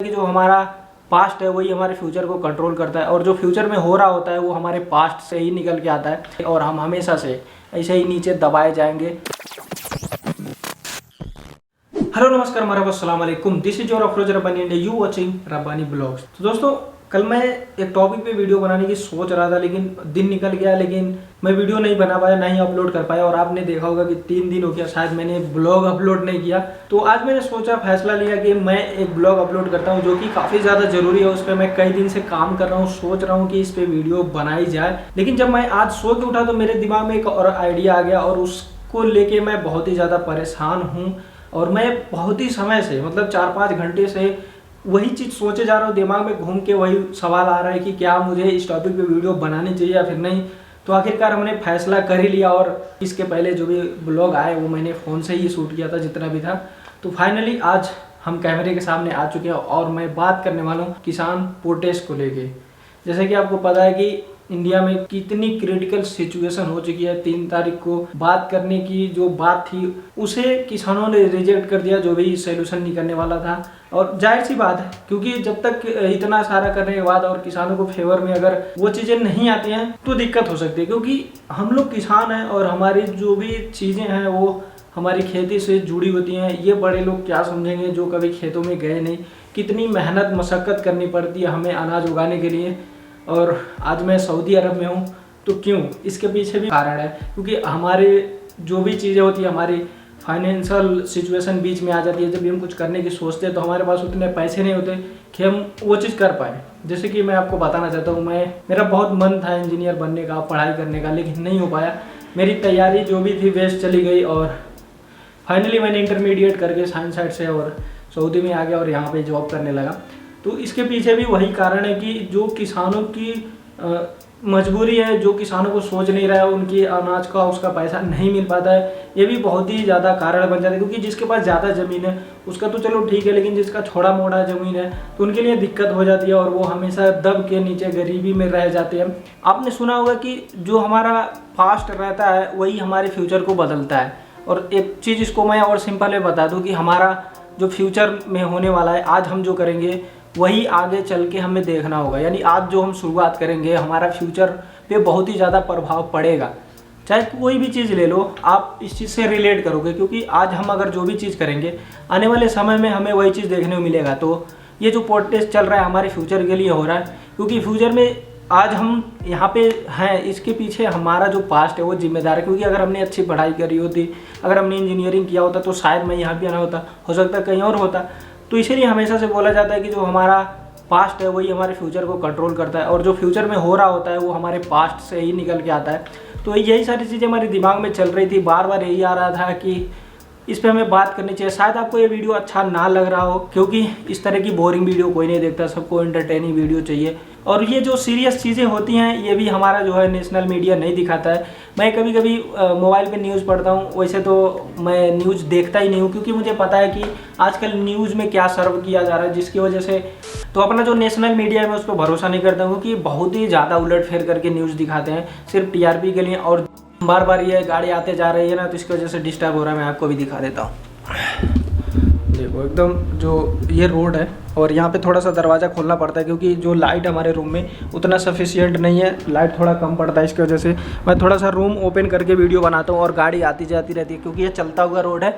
कि जो हमारा पास्ट है वही हमारे फ्यूचर को कंट्रोल करता है और जो फ्यूचर में हो रहा होता है वो हमारे पास्ट से ही निकल के आता है और हम हमेशा से ऐसे ही नीचे दबाए जाएंगे। हेलो नमस्कार मरहबा अस्सलाम वालेकुम, this is your Afroz Rabbani and you watching Rabbani blogs. तो दोस्तों कल मैं एक टॉपिक पे वीडियो बनाने की सोच रहा था, लेकिन दिन निकल गया, लेकिन मैं वीडियो नहीं बना पाया, ना ही अपलोड कर पाया। और आपने देखा होगा कि 3 दिन हो गया शायद मैंने ब्लॉग अपलोड नहीं किया। तो आज मैंने सोचा, फैसला लिया कि मैं एक ब्लॉग अपलोड करता हूँ जो कि काफ़ी ज़्यादा ज़रूरी है। उस पर मैं कई दिन से काम कर रहा हूँ, सोच रहा हूँ कि इस पर वीडियो बनाई जाए। लेकिन जब मैं आज सो के उठा तो मेरे दिमाग में एक और आइडिया आ गया और उसको लेके मैं बहुत ही ज़्यादा परेशान हूँ। और मैं बहुत ही समय से, मतलब 4-5 घंटे से वही चीज़ सोचे जा रहा हूँ, दिमाग में घूम के वही सवाल आ रहा है कि क्या मुझे इस टॉपिक पे वीडियो बनानी चाहिए या फिर नहीं। तो आखिरकार हमने फैसला कर ही लिया और इसके पहले जो भी ब्लॉग आए वो मैंने फ़ोन से ही शूट किया था जितना भी था। तो फाइनली आज हम कैमरे के सामने आ चुके हैं और मैं बात करने वाला हूँ किसान प्रोटेस्ट को लेके। जैसे कि आपको पता है कि इंडिया में कितनी क्रिटिकल सिचुएशन हो चुकी है। 3 तारीख को बात करने की जो बात थी उसे किसानों ने रिजेक्ट कर दिया, जो भी सोल्यूशन निकलने वाला था। और जाहिर सी बात है, क्योंकि जब तक इतना सारा करने के बाद और किसानों को फेवर में अगर वो चीज़ें नहीं आती हैं तो दिक्कत हो सकती है। क्योंकि हम लोग किसान हैं और हमारी जो भी चीज़ें हैं वो हमारी खेती से जुड़ी होती हैं। ये बड़े लोग क्या समझेंगे जो कभी खेतों में गए नहीं, कितनी मेहनत मशक्क़त करनी पड़ती है हमें अनाज उगाने के लिए। और आज मैं सऊदी अरब में हूँ, तो क्यों, इसके पीछे भी कारण है। क्योंकि हमारे जो भी चीज़ें होती है, हमारी फाइनेंशियल सिचुएशन बीच में आ जाती है। जब भी हम कुछ करने की सोचते हैं तो हमारे पास उतने पैसे नहीं होते कि हम वो चीज़ कर पाएँ। जैसे कि मैं आपको बताना चाहता हूँ, मेरा बहुत मन था इंजीनियर बनने का, पढ़ाई करने का, लेकिन नहीं हो पाया। मेरी तैयारी जो भी थी वेस्ट चली गई और फाइनली मैंने इंटरमीडिएट करके साइंस साइड से और सऊदी में आ गया और यहाँ पे जॉब करने लगा। तो इसके पीछे भी वही कारण है कि जो किसानों की मजबूरी है, जो किसानों को सोच नहीं रहा है, उनकी अनाज का उसका पैसा नहीं मिल पाता है। ये भी बहुत ही ज़्यादा कारण बन जाता है। क्योंकि जिसके पास ज़्यादा ज़मीन है उसका तो चलो ठीक है, लेकिन जिसका थोड़ा मोड़ा ज़मीन है तो उनके लिए दिक्कत हो जाती है और वो हमेशा दब के नीचे गरीबी में रह जाते हैं। आपने सुना होगा कि जो हमारा पास्ट रहता है वही हमारे फ्यूचर को बदलता है। और एक चीज़ इसको मैं और सिंपल में बता दूँ कि हमारा जो फ्यूचर में होने वाला है, आज हम जो करेंगे वही आगे चल के हमें देखना होगा। यानी आज जो हम शुरुआत करेंगे हमारा फ्यूचर पे बहुत ही ज़्यादा प्रभाव पड़ेगा। चाहे कोई भी चीज़ ले लो, आप इस चीज़ से रिलेट करोगे। क्योंकि आज हम अगर जो भी चीज़ करेंगे आने वाले समय में हमें वही चीज़ देखने को मिलेगा। तो ये जो प्रोटेस्ट चल रहा है हमारे फ्यूचर के लिए हो रहा है। क्योंकि फ्यूचर में आज हम यहाँ पे हैं, इसके पीछे हमारा जो पास्ट है वो जिम्मेदार है। क्योंकि अगर हमने अच्छी पढ़ाई करी होती, अगर हमने इंजीनियरिंग किया होता तो शायद मैं यहाँ पे आना होता, हो सकता है कहीं और होता। तो इसीलिए हमेशा से बोला जाता है कि जो हमारा पास्ट है वही हमारे फ्यूचर को कंट्रोल करता है और जो फ्यूचर में हो रहा होता है वो हमारे पास्ट से ही निकल के आता है। तो यही सारी चीज़ें हमारे दिमाग में चल रही थी, बार बार यही आ रहा था कि इस पर हमें बात करनी चाहिए। शायद आपको ये वीडियो अच्छा ना लग रहा हो, क्योंकि इस तरह की बोरिंग वीडियो कोई नहीं देखता, सबको एंटरटेनिंग वीडियो चाहिए। और ये जो सीरियस चीज़ें होती हैं ये भी हमारा जो है नेशनल मीडिया नहीं दिखाता है। मैं कभी कभी मोबाइल पे न्यूज़ पढ़ता हूँ, वैसे तो मैं न्यूज़ देखता ही नहीं हूँ, क्योंकि मुझे पता है कि आजकल न्यूज़ में क्या सर्व किया जा रहा है, जिसकी वजह से तो अपना जो नेशनल मीडिया है मैं उस पर भरोसा नहीं करता हूँ। क्योंकि बहुत ही ज़्यादा उलट फेर करके न्यूज़ दिखाते हैं सिर्फ टीआरपी के लिए। और बार बार ये गाड़ी आते जा रही है ना, तो इसकी वजह से डिस्टर्ब हो रहा है। मैं आपको भी दिखा देता हूँ, देखो एकदम जो ये रोड है और यहाँ पे थोड़ा सा दरवाज़ा खोलना पड़ता है क्योंकि जो लाइट हमारे रूम में उतना सफिशिएंट नहीं है, लाइट थोड़ा कम पड़ता है। इसकी वजह से मैं थोड़ा सा रूम ओपन करके वीडियो बनाता हूँ और गाड़ी आती जाती रहती है, क्योंकि ये चलता हुआ रोड है।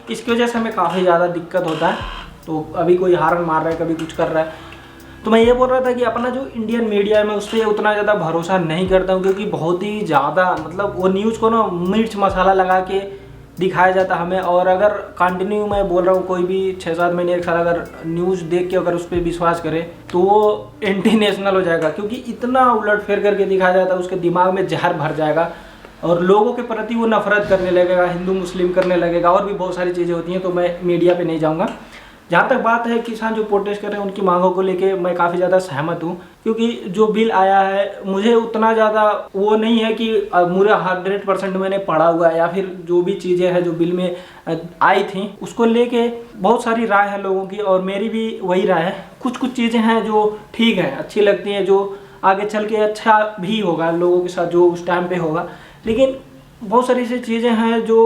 इसकी वजह से हमें काफ़ी ज़्यादा दिक्कत होता है। तो अभी कोई हार्न मार रहा है, कभी कुछ कर रहा है। तो मैं ये बोल रहा था कि अपना जो इंडियन मीडिया है मैं उस पर उतना ज़्यादा भरोसा नहीं करता हूँ, क्योंकि बहुत ही ज़्यादा मतलब वो न्यूज़ को ना मिर्च मसाला लगा के दिखाया जाता हमें। और अगर कंटिन्यू मैं बोल रहा हूँ, कोई भी 6-7 महीने 1 साल अगर न्यूज़ देख के अगर उस पर विश्वास करे तो वो एंटी नेशनल हो जाएगा। क्योंकि इतना उलट फेर करके दिखाया जाता है, उसके दिमाग में जहर भर जाएगा और लोगों के प्रति वो नफरत करने लगेगा, हिंदू मुस्लिम करने लगेगा, और भी बहुत सारी चीज़ें होती हैं। तो मैं मीडिया पे नहीं जाऊँगा। जहाँ तक बात है किसान जो प्रोटेस्ट कर रहे हैं उनकी मांगों को लेके मैं काफ़ी ज़्यादा सहमत हूँ। क्योंकि जो बिल आया है मुझे उतना ज़्यादा वो नहीं है कि मुझे 100% मैंने पढ़ा हुआ है, या फिर जो भी चीज़ें हैं जो बिल में आई थी उसको लेके बहुत सारी राय है लोगों की और मेरी भी वही राय है। कुछ कुछ चीज़ें हैं जो ठीक हैं, अच्छी लगती हैं, जो आगे चल के अच्छा भी होगा लोगों के साथ जो उस टाइम पे होगा। लेकिन बहुत सारी ऐसी चीज़ें हैं जो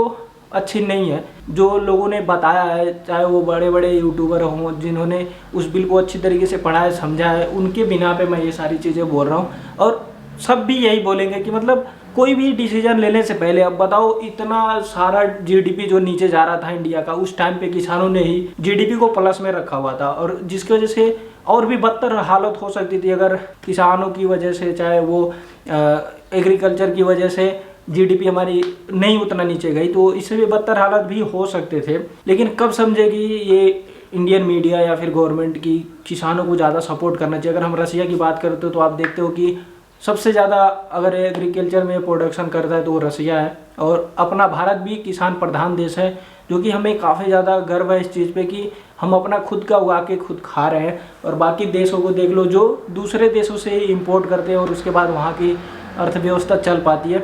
अच्छी नहीं है। जो लोगों ने बताया है, चाहे वो बड़े बड़े यूट्यूबर हों जिन्होंने उस बिल को अच्छी तरीके से पढ़ा है, समझा है, उनके बिना पे मैं ये सारी चीज़ें बोल रहा हूँ। और सब भी यही बोलेंगे कि मतलब कोई भी डिसीजन लेने से पहले, अब बताओ इतना सारा जीडीपी जो नीचे जा रहा था इंडिया का, उस टाइम पे किसानों ने ही जीडीपी को प्लस में रखा हुआ था, और जिसकी वजह से और भी बदतर हालत हो सकती थी अगर किसानों की वजह से, चाहे वो एग्रीकल्चर की वजह से जीडीपी हमारी नहीं उतना नीचे गई, तो इससे भी बदतर हालत भी हो सकते थे। लेकिन कब समझेगी ये इंडियन मीडिया या फिर गवर्नमेंट की किसानों को ज़्यादा सपोर्ट करना चाहिए। अगर हम रसिया की बात करते हो तो आप देखते हो कि सबसे ज़्यादा अगर एग्रीकल्चर में प्रोडक्शन करता है तो वो रसिया है, और अपना भारत भी किसान प्रधान देश है, जो कि हमें काफ़ी ज़्यादा गर्व है इस चीज़ पे कि हम अपना खुद का उगा के खुद खा रहे हैं। और बाकी देशों को देख लो जो दूसरे देशों से इंपोर्ट करते हैं और उसके बाद वहाँ की अर्थव्यवस्था चल पाती है।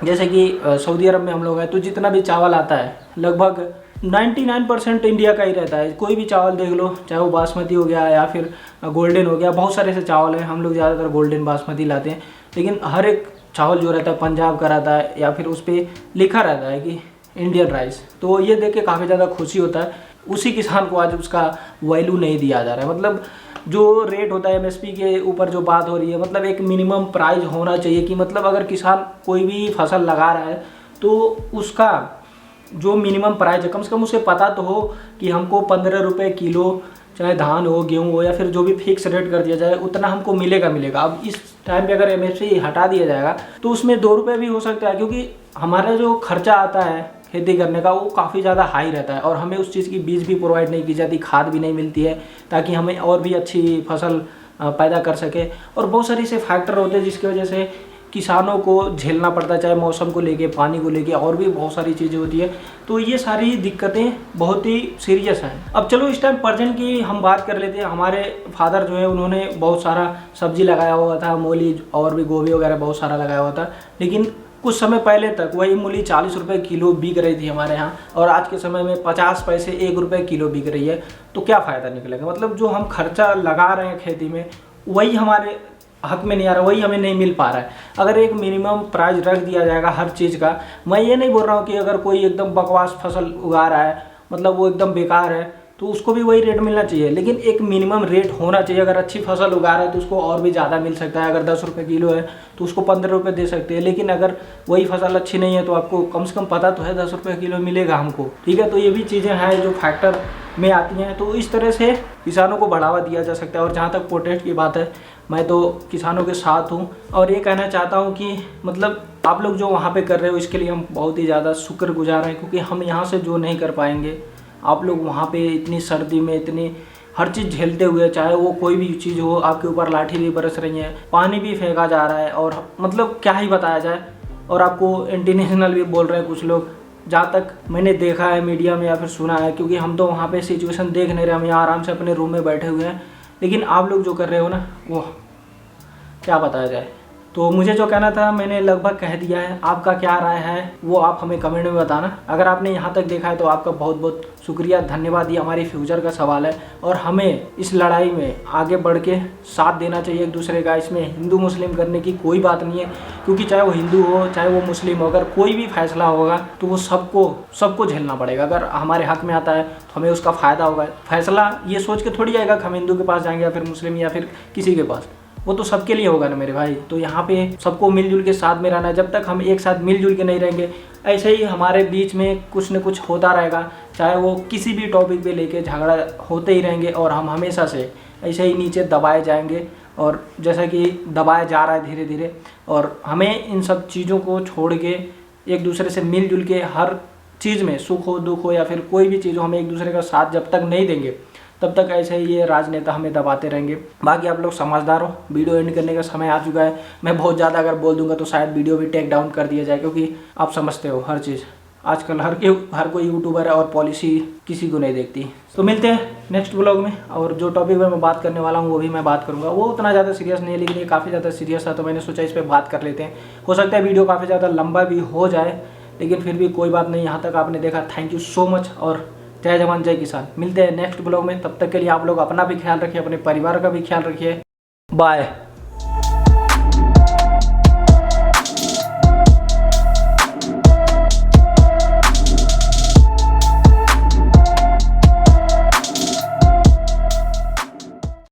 जैसे कि सऊदी अरब में हम लोग हैं, तो जितना भी चावल आता है लगभग 99% इंडिया का ही रहता है। कोई भी चावल देख लो, चाहे वो बासमती हो गया या फिर गोल्डन हो गया, बहुत सारे ऐसे चावल हैं। हम लोग ज़्यादातर गोल्डन बासमती लाते हैं, लेकिन हर एक चावल जो रहता है पंजाब का रहता है, या फिर उस पर लिखा रहता है कि इंडियन राइस। तो ये देख के काफ़ी ज़्यादा खुशी होता है। उसी किसान को आज उसका वैल्यू नहीं दिया जा रहा है। मतलब जो रेट होता है एमएसपी के ऊपर जो बात हो रही है, मतलब एक मिनिमम प्राइस होना चाहिए कि मतलब अगर किसान कोई भी फसल लगा रहा है तो उसका जो मिनिमम प्राइस है कम से कम उसे पता तो हो कि हमको 15 रुपये किलो, चाहे धान हो, गेहूँ हो, या फिर जो भी फिक्स रेट कर दिया जाए उतना हमको मिलेगा। अब इस टाइम पे अगर एमएसपी हटा दिया जाएगा तो उसमें 2 रुपये भी हो सकता है, क्योंकि हमारा जो खर्चा आता है खेती करने का वो काफ़ी ज़्यादा हाई रहता है, और हमें उस चीज़ की बीज भी प्रोवाइड नहीं की जाती, खाद भी नहीं मिलती है ताकि हमें और भी अच्छी फसल पैदा कर सके। और बहुत सारी से फैक्टर होते हैं जिसकी वजह से किसानों को झेलना पड़ता है, चाहे मौसम को लेके, पानी को लेके, और भी बहुत सारी चीज़ें होती है। तो ये सारी दिक्कतें बहुत ही सीरियस हैं। अब चलो इस टाइम प्रेजेंट की हम बात कर लेते हैं। हमारे फादर जो है उन्होंने बहुत सारा सब्जी लगाया हुआ था, मूली और भी गोभी वगैरह बहुत सारा लगाया हुआ था, लेकिन कुछ समय पहले तक वही मूली 40 रुपये किलो बिक रही थी हमारे यहाँ, और आज के समय में 50 पैसे 1 रुपये किलो बिक रही है। तो क्या फ़ायदा निकलेगा? मतलब जो हम खर्चा लगा रहे हैं खेती में वही हमारे हक में नहीं आ रहा, वही हमें नहीं मिल पा रहा है। अगर एक मिनिमम प्राइस रख दिया जाएगा हर चीज़ का, मैं ये नहीं बोल रहा हूँ कि अगर कोई एकदम बकवास फसल उगा रहा है, मतलब वो एकदम बेकार है, तो उसको भी वही रेट मिलना चाहिए, लेकिन एक मिनिमम रेट होना चाहिए। अगर अच्छी फसल उगा रहा है तो उसको और भी ज़्यादा मिल सकता है। अगर 10 रुपये किलो है तो उसको 15 रुपये दे सकते हैं, लेकिन अगर वही फसल अच्छी नहीं है तो आपको कम से कम पता तो है 10 रुपये किलो मिलेगा हमको, ठीक है। तो ये भी चीज़ें हैं जो फैक्टर में आती हैं। तो इस तरह से किसानों को बढ़ावा दिया जा सकता है। और जहाँ तक प्रोटेस्ट की बात है, मैं तो किसानों के साथ हूँ, और ये कहना चाहता हूँ कि मतलब आप लोग जो वहाँ पे कर रहे हो इसके लिए हम बहुत ही ज़्यादा शुक्रगुजार हैं, क्योंकि हम यहाँ से जो नहीं कर पाएंगे, आप लोग वहाँ पे इतनी सर्दी में इतनी हर चीज़ झेलते हुए, चाहे वो कोई भी चीज़ हो, आपके ऊपर लाठी भी बरस रही है, पानी भी फेंका जा रहा है, और मतलब क्या ही बताया जाए। और आपको इंटरनेशनल भी बोल रहे हैं कुछ लोग, जहाँ तक मैंने देखा है मीडिया में या फिर सुना है, क्योंकि हम तो वहाँ पे सिचुएशन देख नहीं रहे, हम यहाँ आराम से अपने रूम में बैठे हुए हैं। लेकिन आप लोग जो कर रहे हो ना, वो क्या बताया जाए। तो मुझे जो कहना था मैंने लगभग कह दिया है। आपका क्या राय है वो आप हमें कमेंट में बताना। अगर आपने यहाँ तक देखा है तो आपका बहुत बहुत शुक्रिया, धन्यवाद। ये हमारी फ्यूचर का सवाल है, और हमें इस लड़ाई में आगे बढ़ के साथ देना चाहिए एक दूसरे का। इसमें हिंदू मुस्लिम करने की कोई बात नहीं है, क्योंकि चाहे वो हिंदू हो चाहे वो मुस्लिम हो, अगर कोई भी फैसला होगा तो वो सबको झेलना पड़ेगा। अगर हमारे हक में आता है तो हमें उसका फ़ायदा होगा। फैसला ये सोच के थोड़ी आएगा कि हम हिंदू के पास जाएंगे या फिर मुस्लिम या फिर किसी के पास, वो तो सबके लिए होगा ना मेरे भाई। तो यहाँ पे सबको मिलजुल के साथ में रहना है। जब तक हम एक साथ मिलजुल के नहीं रहेंगे, ऐसे ही हमारे बीच में कुछ न कुछ होता रहेगा, चाहे वो किसी भी टॉपिक पे लेके झगड़ा होते ही रहेंगे, और हम हमेशा से ऐसे ही नीचे दबाए जाएंगे, और जैसा कि दबाया जा रहा है धीरे धीरे। और हमें इन सब चीज़ों को छोड़ के एक दूसरे से मिलजुल के हर चीज़ में, सुख हो दुख हो या फिर कोई भी चीज़ हो, हमें एक दूसरे का साथ जब तक नहीं देंगे तब तक ऐसे ही ये राजनेता हमें दबाते रहेंगे। बाकी आप लोग समझदार हो, वीडियो एंड करने का समय आ चुका है। मैं बहुत ज़्यादा अगर बोल दूंगा तो शायद वीडियो भी टेक डाउन कर दिया जाए, क्योंकि आप समझते हो हर चीज़ आजकल हर कोई यूट्यूबर है और पॉलिसी किसी को नहीं देखती। तो मिलते हैं नेक्स्ट ब्लॉग में, और जो टॉपिक पर मैं बात करने वाला हूँ वो भी मैं बात करूँगा। वो उतना ज़्यादा सीरियस नहीं है, लेकिन ये काफ़ी ज़्यादा सीरियस था, तो मैंने सोचा इस पर बात कर लेते हैं। हो सकता है वीडियो काफ़ी ज़्यादा लंबा भी हो जाए, लेकिन फिर भी कोई बात नहीं। यहाँ तक आपने देखा, थैंक यू सो मच, और जय जवान जय किसान। मिलते हैं नेक्स्ट ब्लॉग में। तब तक के लिए आप लोग अपना भी ख्याल रखिए, अपने परिवार का भी ख्याल रखिए। बाय।